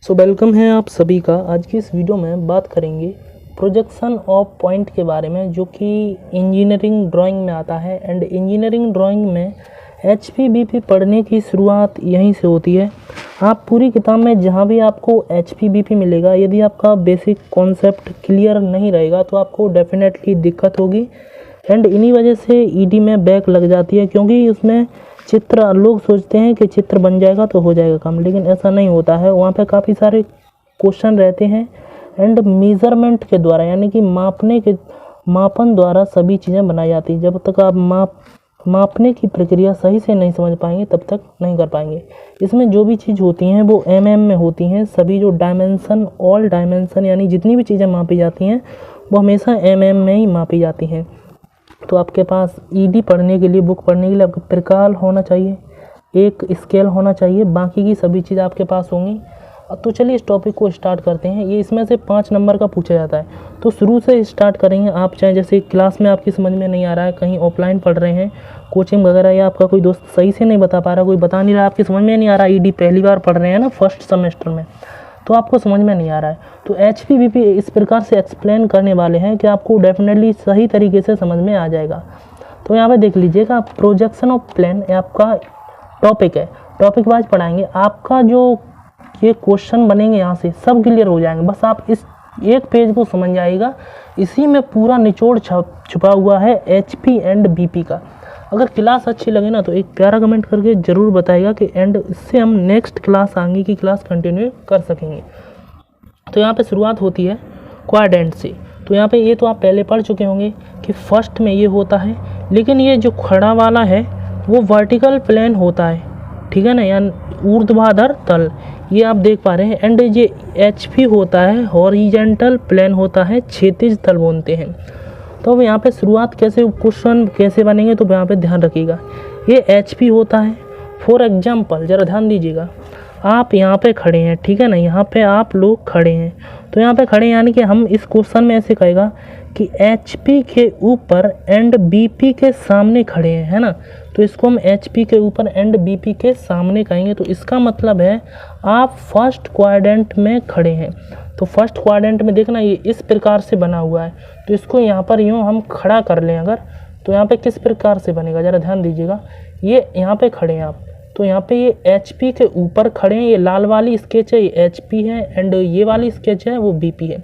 Welcome है आप सभी का। आज की इस वीडियो में बात करेंगे प्रोजेक्शन ऑफ पॉइंट के बारे में, जो कि इंजीनियरिंग ड्राइंग में आता है। एंड इंजीनियरिंग ड्राइंग में HPBP पढ़ने की शुरुआत यहीं से होती है। आप पूरी किताब में जहाँ भी आपको HPBP मिलेगा, यदि आपका बेसिक कॉन्सेप्ट क्लियर नहीं रहेगा तो आपको डेफिनेटली दिक्कत होगी। एंड इन्हीं वजह से ED में बैक लग जाती है, क्योंकि उसमें चित्र लोग सोचते हैं कि चित्र बन जाएगा तो हो जाएगा काम, लेकिन ऐसा नहीं होता है। वहाँ पे काफ़ी सारे क्वेश्चन रहते हैं एंड मेज़रमेंट के द्वारा, यानी कि मापन द्वारा सभी चीज़ें बनाई जाती हैं। जब तक आप मापने की प्रक्रिया सही से नहीं समझ पाएंगे तब तक नहीं कर पाएंगे। इसमें जो भी चीज़ होती हैं वो mm में होती हैं। सभी जो डायमेंशन, ऑल डायमेंशन, यानी जितनी भी चीज़ें मापी जाती हैं वो हमेशा mm में ही मापी जाती हैं। तो आपके पास ED पढ़ने के लिए, बुक पढ़ने के लिए आपका प्रकाल होना चाहिए, एक स्केल होना चाहिए, बाकी की सभी चीज़ आपके पास होंगी। तो चलिए इस टॉपिक को स्टार्ट करते हैं। ये इसमें से 5 नंबर का पूछा जाता है, तो शुरू से स्टार्ट करेंगे। आप चाहे जैसे क्लास में आपकी समझ में नहीं आ रहा है, कहीं ऑफलाइन पढ़ रहे हैं, कोचिंग वगैरह, या आपका कोई दोस्त सही से नहीं बता पा रहा, कोई बता नहीं रहा, आपकी समझ में नहीं आ रहा, ED पहली बार पढ़ रहे हैं ना फर्स्ट सेमेस्टर में, तो आपको समझ में नहीं आ रहा है, तो HPBP इस प्रकार से एक्सप्लेन करने वाले हैं कि आपको डेफिनेटली सही तरीके से समझ में आ जाएगा। तो यहाँ पे देख लीजिएगा, प्रोजेक्शन ऑफ प्लेन आपका टॉपिक है, टॉपिक वाइज पढ़ाएंगे। आपका जो ये क्वेश्चन बनेंगे यहाँ से सब क्लियर हो जाएंगे, बस आप इस एक पेज को समझ जाइएगा। इसी में पूरा निचोड़ छुपा हुआ है HP एंड BP का। अगर क्लास अच्छी लगे ना तो एक प्यारा कमेंट करके ज़रूर बताइएगा कि एंड इससे हम नेक्स्ट क्लास, आगे की क्लास कंटिन्यू कर सकेंगे। तो यहाँ पे शुरुआत होती है क्वाड्रेंट से। तो यहाँ पे ये तो आप पहले पढ़ चुके होंगे कि फर्स्ट में ये होता है, लेकिन ये जो खड़ा वाला है वो वर्टिकल प्लेन होता है, ठीक है ना, यानी ऊर्ध्वाधर तल, ये आप देख पा रहे हैं। एंड ये HP होता है हॉरिजेंटल प्लेन होता है, क्षैतिज तल बोलते हैं। तो अब यहाँ पे शुरुआत कैसे, क्वेश्चन कैसे बनेंगे, तो यहाँ पे ध्यान रखिएगा। ये HP होता है। फॉर एग्जाम्पल ज़रा ध्यान दीजिएगा, आप यहाँ पे खड़े हैं, ठीक है ना, यहाँ पे आप लोग खड़े हैं, तो यहाँ पे खड़े हैं, यानी कि हम इस क्वेश्चन में ऐसे कहेगा कि HP के ऊपर एंड BP के सामने खड़े हैं, है ना, तो इसको हम HP के ऊपर एंड BP के सामने कहेंगे। तो इसका मतलब है आप फर्स्ट क्वाड्रेंट में खड़े हैं। तो फर्स्ट क्वाड्रेंट में देखना ये इस प्रकार से बना हुआ है, तो इसको यहाँ पर यूँ हम खड़ा कर लें अगर, तो यहाँ पे किस प्रकार से बनेगा, ज़रा ध्यान दीजिएगा। ये यहाँ पे खड़े हैं आप, तो यहाँ पे ये HP के ऊपर खड़े हैं, ये लाल वाली स्केच है ये HP है, एंड ये वाली स्केच है वो BP है।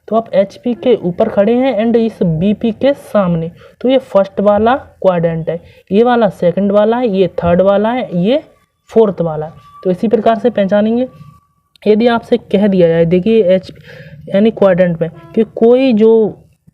तो आप HP के ऊपर खड़े हैं एंड इस BP के सामने, तो ये फर्स्ट वाला क्वाड्रेंट है, ये वाला सेकंड वाला है, ये थर्ड वाला है, ये फोर्थ वाला है। तो इसी प्रकार से पहचानेंगे। यदि आपसे कह दिया जाए, देखिए यानी क्वाड्रेंट में कि कोई जो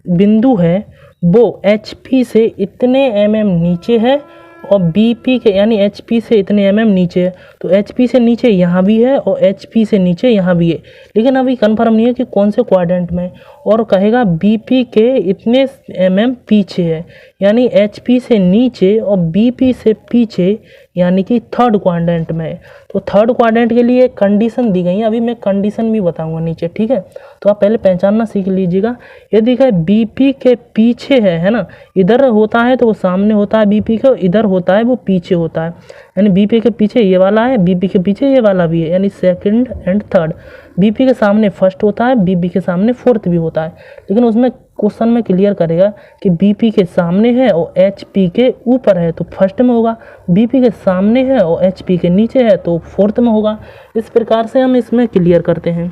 बिंदु है वो HP से इतने mm नीचे है और BP के यानी HP से इतने mm नीचे है, तो HP से नीचे यहाँ भी है और HP से नीचे यहाँ भी है, लेकिन अभी कंफर्म नहीं है कि कौन से क्वाड्रेंट में। और कहेगा BP के इतने mm पीछे है, यानी HP से नीचे और BP से पीछे, यानी कि थर्ड क्वाड्रेंट में है। तो थर्ड क्वाड्रेंट के लिए कंडीशन दी गई है, अभी मैं कंडीशन भी बताऊंगा नीचे, ठीक है। तो आप पहले पहचानना सीख लीजिएगा। यदि कहे BP के पीछे है ना, इधर होता है तो वो सामने होता है BP के, इधर होता है वो पीछे होता है, यानी BP के पीछे ये वाला है, BP के पीछे ये वाला भी है, यानी सेकंड एंड थर्ड। BP के सामने फर्स्ट होता है, BP के सामने फोर्थ भी होता है, लेकिन उसमें क्वेश्चन में क्लियर करेगा कि BP के सामने है और HP के ऊपर है तो फर्स्ट में होगा, BP के सामने है और HP के नीचे है तो फोर्थ में होगा। इस प्रकार से हम इसमें क्लियर करते हैं।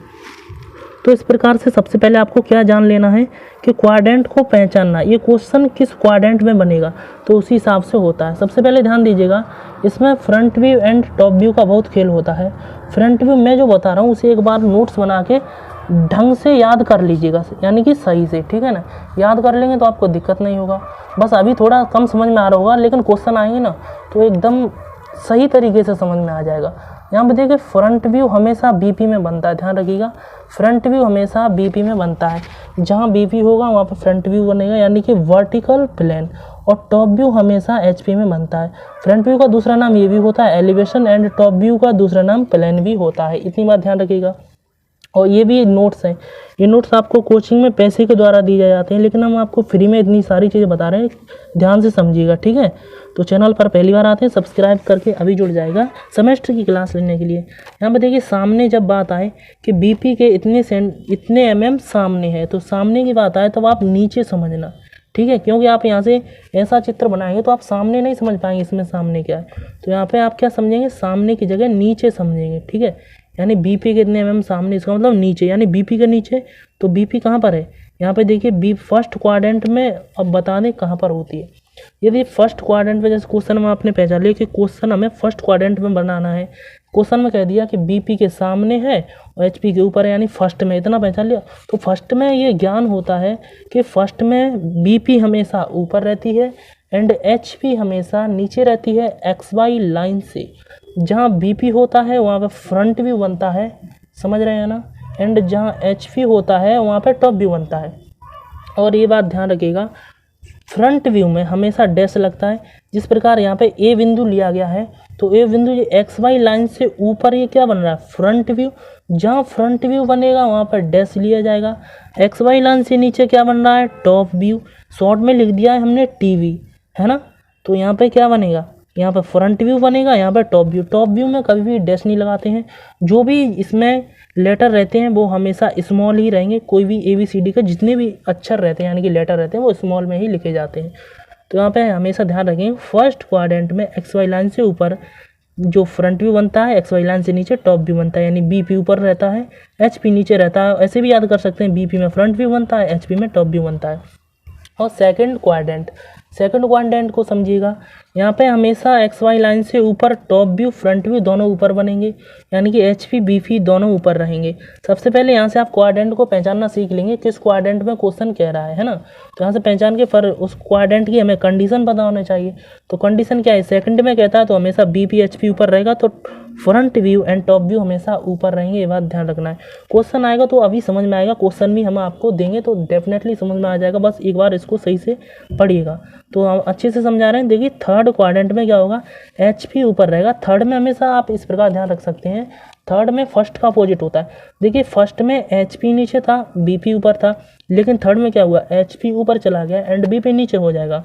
तो इस प्रकार से सबसे पहले आपको क्या जान लेना है कि क्वाड्रेंट को पहचानना, ये क्वेश्चन किस क्वाड्रेंट में बनेगा तो उसी हिसाब से होता है। सबसे पहले ध्यान दीजिएगा, इसमें front view and top view का बहुत खेल होता है। फ्रंट व्यू मैं जो बता रहा हूँ उसे एक बार नोट्स बना के ढंग से याद कर लीजिएगा, यानी कि सही से, ठीक है ना, याद कर लेंगे तो आपको दिक्कत नहीं होगा। बस अभी थोड़ा कम समझ में आ रहा होगा, लेकिन क्वेश्चन आएंगे ना तो एकदम सही तरीके से समझ में आ जाएगा। यहाँ पे देखिए फ्रंट व्यू हमेशा BP में बनता है, ध्यान रखिएगा, फ्रंट व्यू हमेशा BP में बनता है। जहाँ BP होगा वहाँ पे फ्रंट व्यू बनेगा, यानी कि वर्टिकल प्लेन। और टॉप व्यू हमेशा HP में बनता है। फ्रंट व्यू का दूसरा नाम ये भी होता है एलिवेशन, एंड टॉप व्यू का दूसरा नाम प्लेन भी होता है, इतनी बात ध्यान रखिएगा। और ये भी नोट्स हैं, ये नोट्स आपको कोचिंग में पैसे के द्वारा दिए जाते हैं, लेकिन हम आपको फ्री में इतनी सारी चीज़ें बता रहे हैं, ध्यान से समझिएगा, ठीक है। तो चैनल पर पहली बार आते हैं, सब्सक्राइब करके अभी जुड़ जाएगा सेमेस्टर की क्लास लेने के लिए। यहाँ पर देखिए सामने जब बात आए कि बीपी के इतने mm सामने है, तो सामने की बात आए तब आप नीचे समझना, ठीक है, क्योंकि आप यहाँ से ऐसा चित्र बनाएंगे तो आप सामने नहीं समझ पाएंगे इसमें सामने क्या है। तो यहाँ पे आप क्या समझेंगे, सामने की जगह नीचे समझेंगे, ठीक है। यानी बीपी के इतने mm सामने, इसका मतलब नीचे, यानी बीपी के नीचे। तो बीपी कहाँ पर है, यहाँ पे देखिए बी फर्स्ट क्वाड्रेंट में। अब बता दें कहाँ पर होती है। यदि फर्स्ट क्वाड्रेंट में, जैसे क्वेश्चन में आपने पहचान लिया कि क्वेश्चन हमें फर्स्ट क्वाड्रेंट में बनाना है। क्वेश्चन में कह दिया कि बीपी के सामने है और एचपी के ऊपर है, यानी फर्स्ट में, इतना पहचान लिया। तो फर्स्ट में ये ज्ञान होता है कि फर्स्ट में बीपी हमेशा ऊपर रहती है एंड एचपी हमेशा नीचे रहती है एक्स वाई लाइन से। जहाँ बीपी होता है वहाँ पे फ्रंट व्यू बनता है, समझ रहे हैं ना, एंड जहाँ एचपी होता है वहाँ पे टॉप व्यू बनता है। और ये बात ध्यान रखिएगा, फ्रंट व्यू में हमेशा डैश लगता है। जिस प्रकार यहाँ पे ए बिंदु लिया गया है, तो ए बिंदु ये एक्स वाई लाइन से ऊपर ये क्या बन रहा है, फ्रंट व्यू। जहाँ फ्रंट व्यू बनेगा वहाँ पर डैश लिया जाएगा। एक्स वाई लाइन से नीचे क्या बन रहा है, टॉप व्यू। शॉर्ट में लिख दिया है हमने टीवी, है ना। तो यहाँ पे क्या बनेगा, यहाँ पर फ्रंट व्यू बनेगा, यहाँ पर टॉप व्यू। टॉप व्यू में कभी भी डैश नहीं लगाते हैं। जो भी इसमें लेटर रहते हैं वो हमेशा स्मॉल ही रहेंगे। कोई भी ABCD के जितने भी अक्षर रहते हैं यानी कि लेटर रहते हैं वो स्मॉल में ही लिखे जाते हैं। तो यहाँ पे हमेशा ध्यान रखें, फर्स्ट क्वाड्रेंट में एक्स वाई लाइन से ऊपर जो फ्रंट व्यू बनता है, एक्स वाई लाइन से नीचे टॉप व्यू बनता है, यानी बीपी ऊपर रहता है, एचपी नीचे रहता है। ऐसे भी याद कर सकते हैं, बीपी में फ्रंट व्यू बनता है, एचपी में टॉप व्यू बनता है। और सेकंड क्वाड्रेंट को समझिएगा, यहाँ पे हमेशा एक्स वाई लाइन से ऊपर टॉप व्यू फ्रंट व्यू दोनों ऊपर बनेंगे, यानी कि एचपी बीपी दोनों ऊपर रहेंगे। सबसे पहले यहाँ से आप क्वाड्रेंट को पहचानना सीख लेंगे, किस क्वाड्रेंट में क्वेश्चन कह रहा है ना। तो यहाँ से पहचान के फिर उस क्वाड्रेंट की हमें कंडीशन पता होना चाहिए। तो कंडीशन क्या है, सेकंड में कहता है तो हमेशा बीपी एचपी ऊपर रहेगा, तो front view and top view हमेशा ऊपर रहेंगे। ये बात ध्यान रखना है। क्वेश्चन आएगा तो अभी समझ में आएगा, क्वेश्चन भी हम आपको देंगे तो डेफिनेटली समझ में आ जाएगा। बस एक बार इसको सही से पढ़िएगा। तो हम अच्छे से समझा रहे हैं। देखिए थर्ड क्वाड्रेंट में क्या होगा, एचपी ऊपर रहेगा। थर्ड में हमेशा आप इस प्रकार ध्यान रख सकते हैं, थर्ड में फर्स्ट का अपोजिट होता है। देखिए फर्स्ट में एचपी नीचे था, बीपी ऊपर था, लेकिन थर्ड में क्या हुआ, एचपी ऊपर चला गया एंड बीपी नीचे हो जाएगा,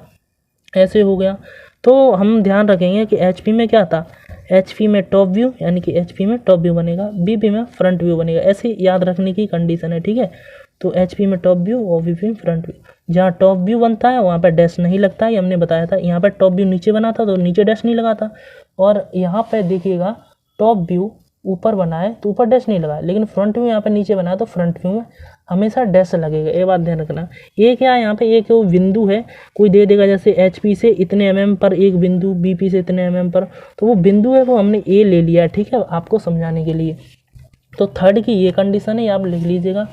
ऐसे हो गया। तो हम ध्यान रखेंगे कि एचपी में क्या था, एचपी में टॉप व्यू, यानी कि एचपी में टॉप व्यू बनेगा, बीपी में फ्रंट व्यू बनेगा। ऐसे याद रखने की कंडीशन है, ठीक है। तो एचपी में टॉप व्यू और बीपी में फ्रंट व्यू। जहाँ टॉप व्यू बनता है वहाँ पर डैश नहीं लगता है, ये हमने बताया था। यहाँ पर टॉप व्यू नीचे बना था तो नीचे डैश नहीं लगा था। और यहाँ पर देखिएगा टॉप व्यू ऊपर बना है तो ऊपर डैश नहीं लगा, लेकिन फ्रंट व्यू यहाँ पर नीचे बना है तो फ्रंट व्यू में हमेशा डैश लगेगा। ये बात ध्यान रखना। ये क्या है, यहाँ पे एक बिंदु है, कोई दे देगा जैसे एचपी से इतने mm पर एक बिंदु, बीपी से इतने mm पर, तो वो बिंदु है वो हमने ए ले लिया है, ठीक है, आपको समझाने के लिए। तो थर्ड की ये कंडीशन है, आप लिख लीजिएगा।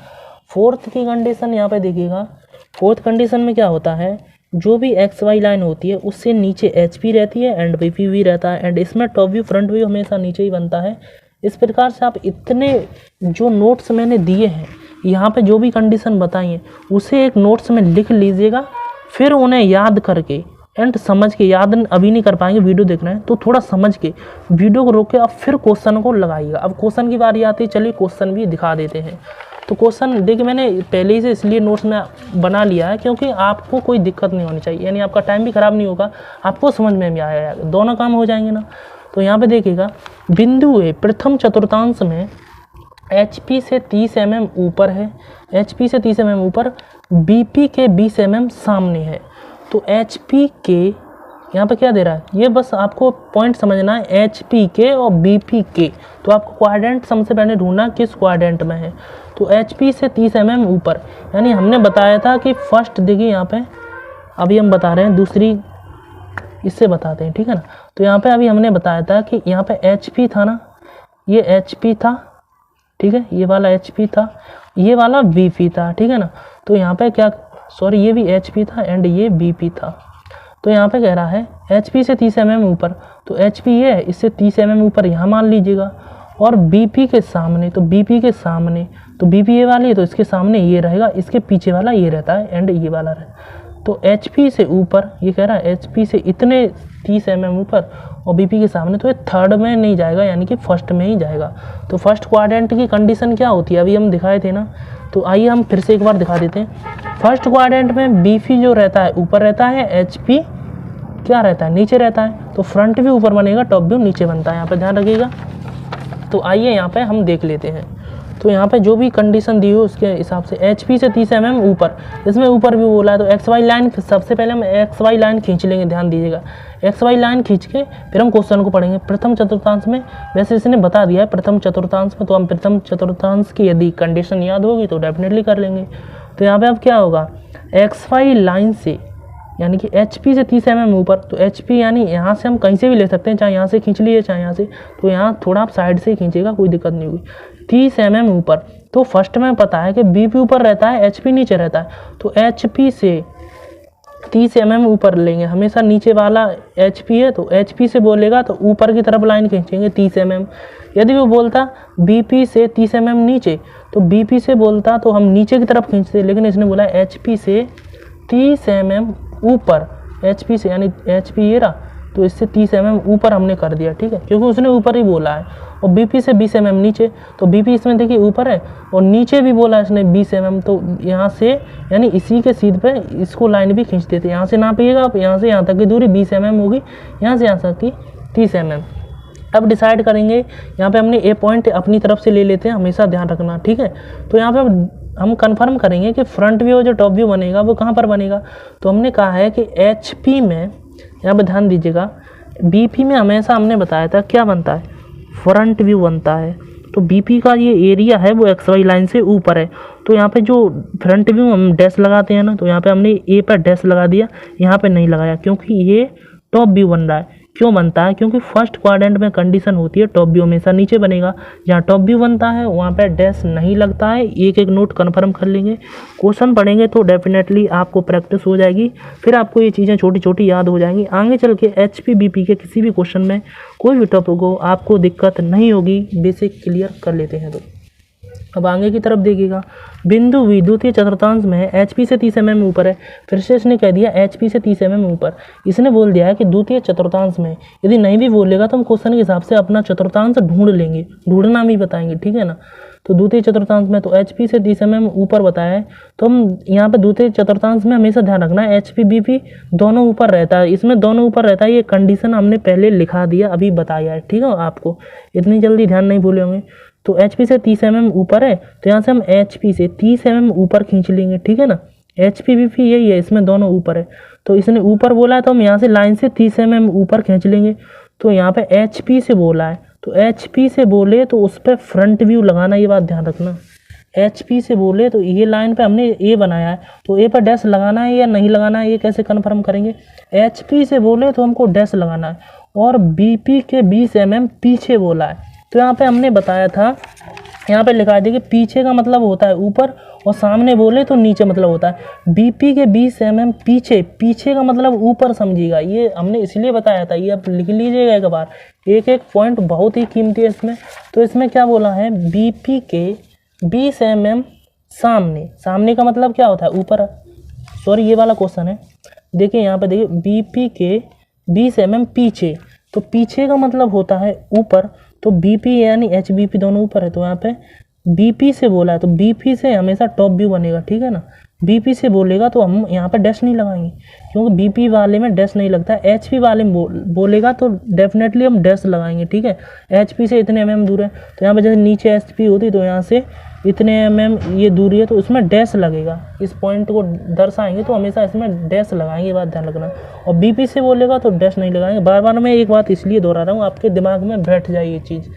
फोर्थ की कंडीशन यहाँ पे देखिएगा, फोर्थ कंडीशन में क्या होता है, जो भी एक्स वाई लाइन होती है उससे नीचे एचपी रहती है एंड बीपी भी रहता है, एंड इसमें टॉप व्यू फ्रंट व्यू हमेशा नीचे ही बनता है। इस प्रकार से आप इतने जो नोट्स मैंने दिए हैं, यहाँ पे जो भी कंडीशन बताई है उसे एक नोट्स में लिख लीजिएगा, फिर उन्हें याद करके एंड समझ के, याद अभी नहीं कर पाएंगे, वीडियो देखना है तो थोड़ा समझ के वीडियो को रोक के आप फिर क्वेश्चन को लगाइएगा। अब क्वेश्चन की बारी आती है, चलिए क्वेश्चन भी दिखा देते हैं। तो क्वेश्चन देखिए मैंने पहले ही से इसलिए नोट्स में बना लिया है क्योंकि आपको कोई दिक्कत नहीं होनी चाहिए, यानी आपका टाइम भी खराब नहीं होगा, आपको समझ में भी आएगा, दोनों काम हो जाएंगे ना। तो यहाँ पे देखिएगा, बिंदु ए प्रथम चतुर्थांश में एचपी से 30 mm ऊपर है, एचपी से 30 mm ऊपर, बीपी के 20 mm सामने है। तो एचपी के यहाँ पे क्या दे रहा है, ये बस आपको पॉइंट समझना है, एचपी के और बीपी के। तो आपको क्वाड्रेंट सबसे पहले ढूंढना किस क्वाड्रेंट में है। तो एचपी से 30 mm ऊपर, यानी हमने बताया था कि फर्स्ट, देखिए यहाँ पे अभी हम बता रहे हैं, दूसरी इससे बताते हैं, ठीक है ना। तो यहाँ पे अभी हमने बताया था कि यहाँ पे एचपी था ना, ये एचपी था, ठीक है, ये वाला एचपी था, ये वाला बीपी था, ठीक है ना। तो यहाँ पे क्या, सॉरी, ये भी एचपी था एंड ये बीपी था। तो यहाँ पे कह रहा है एचपी से 30 mm ऊपर, तो एचपी ये है, इससे 30 mm ऊपर यहाँ मान लीजिएगा, और बीपी के सामने, तो बीपी के सामने, तो बीपी ये वाली है तो इसके सामने ये रहेगा, इसके पीछे वाला ये रहता है एंड ये वाला रहता है। तो एचपी से ऊपर, ये कह रहा है एचपी से इतने 30 mm ऊपर और बीपी के सामने, तो ये थर्ड में नहीं जाएगा, यानी कि फर्स्ट में ही जाएगा। तो फर्स्ट क्वाड्रेंट की कंडीशन क्या होती है, अभी हम दिखाए थे ना, तो आइए हम फिर से एक बार दिखा देते हैं। फर्स्ट क्वाड्रेंट में बीपी जो रहता है ऊपर रहता है, एचपी क्या रहता है, नीचे रहता है। तो फ्रंट व्यू ऊपर बनेगा, टॉप व्यू नीचे बनता है, यहाँ पे ध्यान रखिएगा। तो आइए यहाँ पे हम देख लेते हैं। तो यहाँ पे जो भी कंडीशन दी हो उसके हिसाब से एचपी से 30 mm ऊपर, इसमें ऊपर भी बोला है, तो एक्स वाई लाइन, सबसे पहले हम एक्स वाई लाइन खींच लेंगे, ध्यान दीजिएगा। एक्स वाई लाइन खींच के फिर हम क्वेश्चन को पढ़ेंगे। प्रथम चतुर्थांश में, वैसे इसने बता दिया है प्रथम चतुर्थांश में, तो हम प्रथम चतुर्थांश की यदि कंडीशन याद होगी तो डेफिनेटली कर लेंगे। तो यहाँ पे अब क्या होगा, एक्स वाई लाइन से यानी कि HP से 30 mm ऊपर, तो HP यानी यहाँ से हम कहीं से भी ले सकते हैं, चाहे यहाँ से खींच लिए चाहे यहाँ से, तो यहाँ थोड़ा आप साइड से खींचेगा, कोई दिक्कत नहीं होगी। 30 mm ऊपर, तो फर्स्ट में पता है कि BP ऊपर रहता है, HP नीचे रहता है, तो HP से 30 mm ऊपर लेंगे, हमेशा नीचे वाला HP है, तो HP से बोलेगा तो ऊपर की तरफ लाइन खींचेंगे 30 mm। यदि वो बोलता BP से 30 mm नीचे, तो BP से बोलता तो हम नीचे की तरफ खींचते, लेकिन इसने बोला HP से 30 mm ऊपर, HP से यानी HP ये रहा, तो इससे 30 mm ऊपर हमने कर दिया, ठीक है, क्योंकि उसने ऊपर ही बोला है। और BP से 20 mm नीचे, तो BP इसमें देखिए ऊपर है और नीचे भी बोला है इसने 20 mm, तो यहाँ से यानी इसी के सीध पे इसको लाइन भी खींच देते। यहाँ से नापिएगा आप, यहाँ से यहाँ तक की दूरी 20 mm होगी, यहाँ से यहाँ तक की 30 mm। अब डिसाइड करेंगे, यहाँ पे हमने ए पॉइंट अपनी तरफ से ले लेते हैं, हमेशा ध्यान रखना, ठीक है। तो यहाँ पे हम कंफर्म करेंगे कि फ्रंट व्यू जो टॉप व्यू बनेगा वो कहाँ पर बनेगा। तो हमने कहा है कि HP में, यहाँ पे ध्यान दीजिएगा, BP में हमेशा हमने बताया था क्या बनता है, फ्रंट व्यू बनता है। तो BP का ये एरिया है वो XY लाइन से ऊपर है, तो यहाँ पे जो फ्रंट व्यू हम डैश लगाते हैं ना, तो यहाँ पे हमने A पर डैश लगा दिया, यहाँ पे नहीं लगाया, क्योंकि ये टॉप व्यू बन रहा है। क्यों बनता है, क्योंकि फर्स्ट क्वाड्रेंट में कंडीशन होती है टॉप व्यू हमेशा नीचे बनेगा, जहाँ टॉप व्यू बनता है वहाँ पे डैश नहीं लगता है। एक एक नोट कन्फर्म कर लेंगे, क्वेश्चन पढ़ेंगे तो डेफिनेटली आपको प्रैक्टिस हो जाएगी, फिर आपको ये चीज़ें छोटी छोटी याद हो जाएंगी। आगे चल के HP BP के किसी भी क्वेश्चन में कोई भी टॉपिक हो आपको दिक्कत नहीं होगी, बेसिक क्लियर कर लेते हैं। तो अब आगे की तरफ देखिएगा, बिंदु V द्वितीय चतुर्थांश में HP से 30 mm ऊपर है। फिर से इसने कह दिया HP से 30 mm ऊपर, इसने बोल दिया है कि द्वितीय चतुर्थांश में। यदि नहीं भी बोलेगा तो हम क्वेश्चन के हिसाब से अपना चतुर्थांश ढूंढ लेंगे, ढूंढना भी बताएंगे, ठीक है ना। तो द्वितीय चतुर्थांश में तो HP से 30 mm ऊपर बताया है, तो हम यहाँ पे द्वितीय चतुर्थांश में हमेशा ध्यान रखना है HP BP दोनों ऊपर रहता है, इसमें दोनों ऊपर रहता है, ये कंडीशन हमने पहले लिखा दिया, अभी बताया है, ठीक है। आपको इतनी जल्दी ध्यान नहीं भूले होंगे। तो HP से 30 mm ऊपर है, तो यहाँ से हम HP से 30 mm ऊपर खींच लेंगे, ठीक है ना। HP BP यही है, इसमें दोनों ऊपर है, तो इसने ऊपर बोला है तो हम यहाँ से लाइन से 30 mm ऊपर खींच लेंगे। तो यहाँ पे HP से बोला है, तो HP से बोले तो उस पर फ्रंट व्यू लगाना, ये बात ध्यान रखना। HP से बोले तो ये लाइन पे हमने A बनाया है, तो A पर डैश लगाना है या नहीं लगाना है, ये कैसे कन्फर्म करेंगे। HP से बोले तो हमको डैश लगाना है, और BP के 20 mm पीछे बोला है, तो यहाँ पे हमने बताया था, यहाँ पे लिखा है देखिए, पीछे का मतलब होता है ऊपर, और सामने बोले तो नीचे मतलब होता है। BP के 20 mm पीछे, पीछे का मतलब ऊपर समझिएगा, ये हमने इसलिए बताया था, ये आप लिख लीजिएगा एक बार, एक एक पॉइंट बहुत ही कीमती है इसमें। तो इसमें क्या बोला है, BP के 20 mm सामने, सामने का मतलब क्या होता है, ऊपर। सॉरी ये वाला क्वेश्चन है, देखिए यहाँ पे देखिए, BP के 20 mm पीछे, तो पीछे का मतलब होता है ऊपर, तो BP यानी HBP दोनों ऊपर है, तो यहाँ पे BP से बोला है, तो BP से हमेशा टॉप व्यू बनेगा, ठीक है ना। BP से बोलेगा तो हम यहाँ पे डैश नहीं लगाएंगे, क्योंकि BP वाले में डैश नहीं लगता है। HP वाले में बोलेगा तो डेफिनेटली हम डैश लगाएंगे, ठीक है। HP से इतने mm दूर है, तो यहाँ पे जैसे नीचे HP होती तो यहाँ से इतने mm ये दूरी है, तो इसमें डैश लगेगा, इस पॉइंट को दर्शाएंगे तो हमेशा इसमें डैश लगाएंगे, ये बात ध्यान रखना। और BP से बोलेगा तो डैश नहीं लगाएंगे। बार बार मैं एक बात इसलिए दोहरा रहा हूँ, आपके दिमाग में बैठ जाए ये चीज़,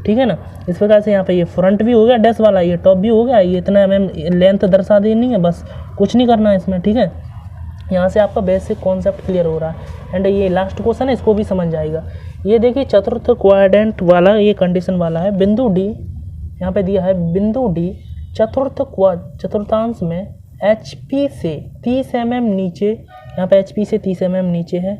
ठीक है ना। इस प्रकार से यहाँ पे ये फ्रंट भी हो गया डैश वाला, ये टॉप भी हो गया, ये इतना mm लेंथ दर्शा देनी है, बस कुछ नहीं करना है इसमें, ठीक है। यहाँ से आपका बेसिक कॉन्सेप्ट क्लियर हो रहा है। एंड ये लास्ट क्वेश्चन है, इसको भी समझ जाएगा। ये देखिए चतुर्थ क्वाड्रेंट वाला ये कंडीशन वाला है, बिंदु D यहाँ पे दिया है, बिंदु D चतुर्थांश में HP से 30 mm नीचे, यहाँ पे HP से 30 mm नीचे है,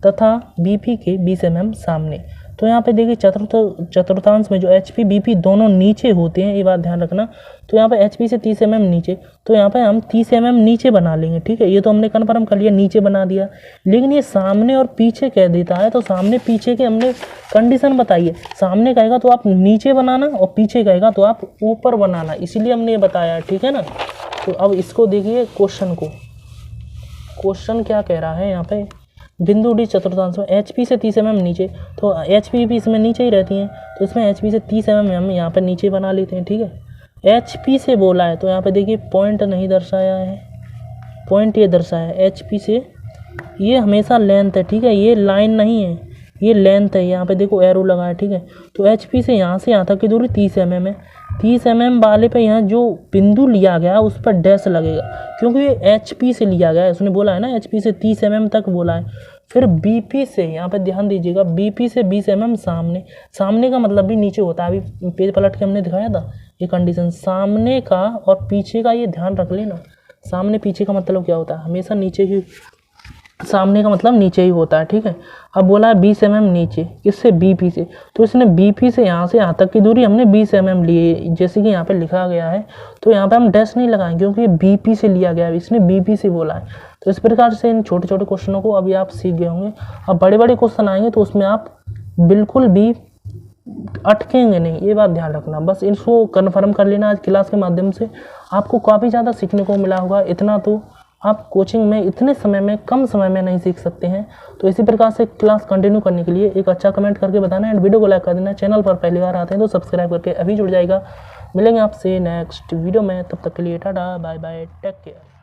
तथा BP के 20 mm सामने। तो यहाँ पे देखिए चतुर्थांश में जो HP BP दोनों नीचे होते हैं, ये बात ध्यान रखना। तो यहाँ पे HP से 30 mm नीचे, तो यहाँ पे हम 30 mm नीचे बना लेंगे, ठीक है। ये तो हमने कन्फर्म कर लिया, नीचे बना दिया। लेकिन ये सामने और पीछे कह देता है, तो सामने पीछे के हमने कंडीशन बताइए। सामने कहेगा तो आप नीचे बनाना और पीछे कहेगा तो आप ऊपर बनाना, इसीलिए हमने ये बताया, ठीक है ना। तो अब इसको देखिए क्वेश्चन को, क्वेश्चन क्या कह रहा है यहाँ पे, बिंदु डी चतुर्थांश में HP से 30 mm नीचे, तो HP भी इसमें नीचे ही रहती हैं, तो इसमें HP से 30 mm हम यहाँ पर नीचे बना लेते हैं, ठीक है। HP से बोला है तो यहाँ पे देखिए पॉइंट नहीं दर्शाया है, पॉइंट ये दर्शाया है HP से, ये हमेशा लेंथ है, ठीक है, ये लाइन नहीं है, ये लेंथ है। यहाँ पे देखो एरो लगा है, ठीक है। तो HP से यहाँ तक की दूरी 30 mm है। 30 mm वाले पे यहाँ जो बिंदु लिया गया उस पर डैश लगेगा, क्योंकि ये HP से लिया गया है, उसने बोला है ना HP से 30 mm तक बोला है। फिर BP से, यहाँ पे ध्यान दीजिएगा, BP से 20 mm सामने, सामने का मतलब भी नीचे होता है, अभी पेज पलट के हमने दिखाया था ये कंडीशन। सामने का और पीछे का ये ध्यान रख लेना, सामने पीछे का मतलब क्या होता है, हमेशा नीचे ही, सामने का मतलब नीचे ही होता है, ठीक है। अब बोला है 20 mm नीचे, किससे, BP से, तो इसने BP से यहाँ तक की दूरी हमने 20 mm ली, जैसे कि यहाँ पे लिखा गया है। तो यहाँ पे हम डैश नहीं लगाएंगे क्योंकि BP से लिया गया है, इसने BP से बोला है। तो इस प्रकार से इन छोटे छोटे क्वेश्चनों को अभी आप सीख गए होंगे। अब बड़े बड़े क्वेश्चन आएंगे तो उसमें आप बिल्कुल भी अटकेंगे नहीं, ये बात ध्यान रखना। बस इसको कन्फर्म कर लेना, आज क्लास के माध्यम से आपको काफ़ी ज़्यादा सीखने को मिला होगा। इतना तो आप कोचिंग में इतने समय में, कम समय में नहीं सीख सकते हैं। तो इसी प्रकार से क्लास कंटिन्यू करने के लिए एक अच्छा कमेंट करके बताना एंड वीडियो को लाइक कर देना। चैनल पर पहली बार आते हैं तो सब्सक्राइब करके अभी जुड़ जाएगा। मिलेंगे आपसे नेक्स्ट वीडियो में, तब तक के लिए tata bye bye, take care.